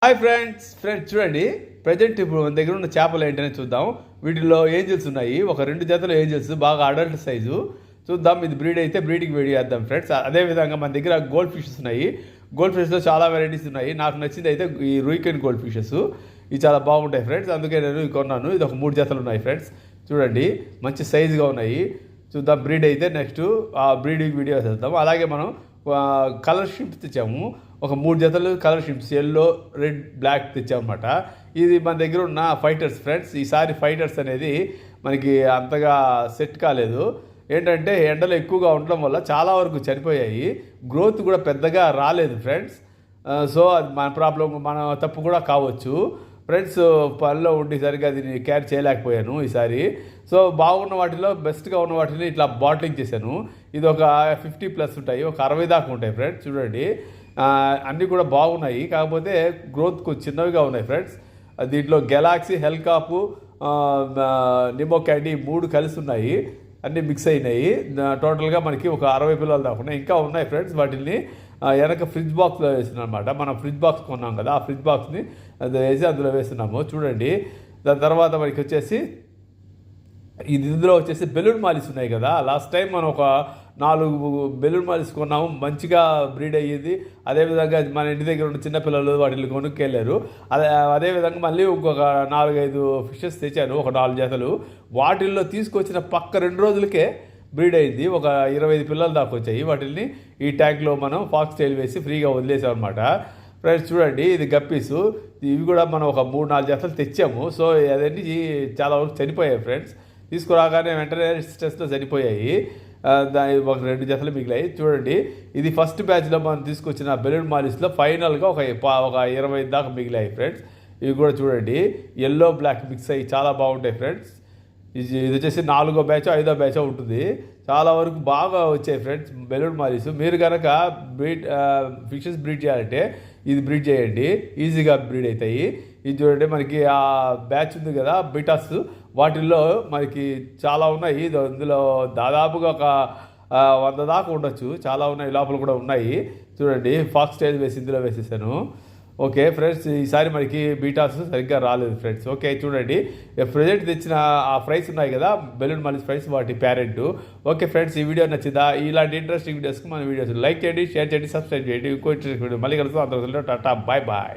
Hi friends చూడండి present ఇప్పుడు మన దగ్గర ఉన్న చేపలు ఏంటనే చూద్దాం. వీటిలో ఏంజల్స్ ఉన్నాయి, ఒక 2 జతలు ఏంజల్స్, బాగా అడల్ట్ సైజు. చూద్దాం, ఇది బ్రీడ్ అయితే బ్రీడింగ్ వీడియో చేద్దాం ఫ్రెండ్స్. అదేవిధంగా మన దగ్గర గోల్డ్ ఫిషెస్ ఉన్నాయి. గోల్డ్ ఫిషెస్లో చాలా వెరైటీస్ ఉన్నాయి. నాకు నచ్చింది అయితే ఈ రూయికెన్ గోల్డ్ ఫిషెస్. ఇవి చాలా బాగుంటాయి ఫ్రెండ్స్, అందుకే నేను కొన్నాను. ఇది ఒక 3 జతలు ఉన్నాయి ఫ్రెండ్స్. చూడండి, మంచి సైజుగా ఉన్నాయి. చూద్దాం, బ్రీడ్ అయితే నెక్స్ట్ ఆ బ్రీడింగ్ వీడియో చేద్దాం. అలాగే మనం కలర్ షిప్స్ తెచ్చాము, ఒక 3 జతలు colour chips, yellow, red, black తెచ్చామన్నమాట. ఇది మన దగ్గర ఉన్న ఫైటర్స్ ఫ్రెండ్స్. ఈసారి ఫైటర్స్ అనేది మనకి అంతగా సెట్ కాలేదు. ఏంటంటే ఎండలు ఎక్కువగా ఉండడం వల్ల చాలా వరకు చనిపోయాయి. గ్రోత్ కూడా పెద్దగా రాలేదు ఫ్రెండ్స్. సో అది మన ప్రాబ్లం, మన తప్పు కూడా కావచ్చు ఫ్రెండ్స్. పనిలో ఉండి సరిగ్గా దీన్ని క్యారీ చేయలేకపోయాను ఈసారి. సో బాగున్న వాటిలో బెస్ట్గా ఉన్న వాటిని ఇట్లా బాటిలింగ్ చేశాను. ఇది ఒక 50+ ఉంటాయి, ఒక 60 దాకా ఉంటాయి ఫ్రెండ్స్. చూడండి, అన్నీ కూడా బాగున్నాయి, కాకపోతే గ్రోత్ కొంచెం చిన్నవిగా ఉన్నాయి ఫ్రెండ్స్. దీంట్లో గెలాక్సీ, హెల్కాపు, నిమో క్యాండీ 3 కలిసి ఉన్నాయి, అన్నీ మిక్స్ అయినాయి. టోటల్గా మనకి ఒక 60 పిల్లలు దాకా ఉన్నాయి. ఇంకా ఉన్నాయి ఫ్రెండ్స్. వాటిని వెనక ఫ్రిడ్జ్ బాక్స్లో వేస్తున్నాం అనమాట. మనం ఫ్రిడ్జ్ బాక్స్ కొన్నాం కదా, ఆ ఫ్రిడ్జ్ బాక్స్ని వేసి అందులో వేస్తున్నాము. చూడండి, దాని తర్వాత మనకి వచ్చేసి ఇందులో వచ్చేసి బెలూన్ మాలిస్ ఉన్నాయి కదా. లాస్ట్ టైం మనం ఒక 4 బెలూన్ మాలిస్ కొన్నాము, మంచిగా బ్రీడ్ అయ్యింది. అదేవిధంగా మన ఇంటి దగ్గర ఉన్న చిన్నపిల్లలు వాటిని కొనుక్కెళ్ళారు. అదేవిధంగా మళ్ళీ ఇంకొక 4-5 ఫిషెస్ తెచ్చాను, ఒక 4 జతలు. వాటిల్లో తీసుకొచ్చిన పక్క 2 రోజులకే బ్రీడ్ అయింది. ఒక 25 పిల్లలు దాకా వచ్చాయి. వాటిని ఈ ట్యాంక్లో మనం ఫాక్స్ టైల్ వేసి ఫ్రీగా వదిలేసాం అనమాట. ఫ్రెండ్స్ చూడండి, ఇది గప్పీసు. ఇవి కూడా మనం ఒక 3-4 జతలు తెచ్చాము. సో అదన్నీ చాలా వరకు చనిపోయాయి ఫ్రెండ్స్. తీసుకురాగానే వెంటనే స్ట్రెస్లో చనిపోయాయి. ఒక 2 జతలు మిగిలాయి. చూడండి, ఇది ఫస్ట్ బ్యాచ్లో మనం తీసుకొచ్చిన బెలూన్ మాలిస్లో ఫైనల్గా ఒక 20 దాకా మిగిలాయి ఫ్రెండ్స్. ఇవి కూడా చూడండి, ఎల్లో బ్లాక్ మిక్స్ అయ్యి చాలా బాగుంటాయి ఫ్రెండ్స్. ఇది వచ్చేసి 4వ బ్యాచ్ 5వ బ్యాచ్ ఉంటుంది. చాలా వరకు బాగా వచ్చాయి ఫ్రెండ్స్ బెలూన్ మాలిస్. మీరు కనుక ఫిషెస్ బ్రీడ్ చేయాలంటే ఇది బ్రీడ్ చేయండి, ఈజీగా బ్రీడ్ అవుతాయి. ఇది చూడండి, మనకి ఆ బ్యాచ్ ఉంది కదా బిటాస్, వాటిల్లో మనకి చాలా ఉన్నాయి. ఇందులో దాదాపుగా ఒక 100 దాకా ఉండొచ్చు, చాలా ఉన్నాయి, లోపల కూడా ఉన్నాయి. చూడండి, ఫాక్స్ స్టైల్ వేసి ఇందులో వేసేసాను. ఓకే ఫ్రెండ్స్, ఈసారి మనకి బీటాస్ సరిగ్గా రాలేదు ఫ్రెండ్స్. ఓకే చూడండి, ప్రజెంట్ తెచ్చిన ఆ ఫ్రైస్ ఉన్నాయి కదా, బెలూన్ మాలిస్ ఫ్రైస్, వాటి పేరెంట్. ఓకే ఫ్రెండ్స్, ఈ వీడియో నచ్చిందా? ఇలాంటి ఇంట్రెస్టింగ్ వీడియోస్కి మన వీడియోస్ లైక్ చేయండి, షేర్ చేయండి, సబ్స్క్రైబ్ చేయండి. ఇంకో ఇంట్రెస్టింగ్ వీడియో మళ్ళీ కలుస్తాం. అందరూ టాటా, బాయ్ బాయ్.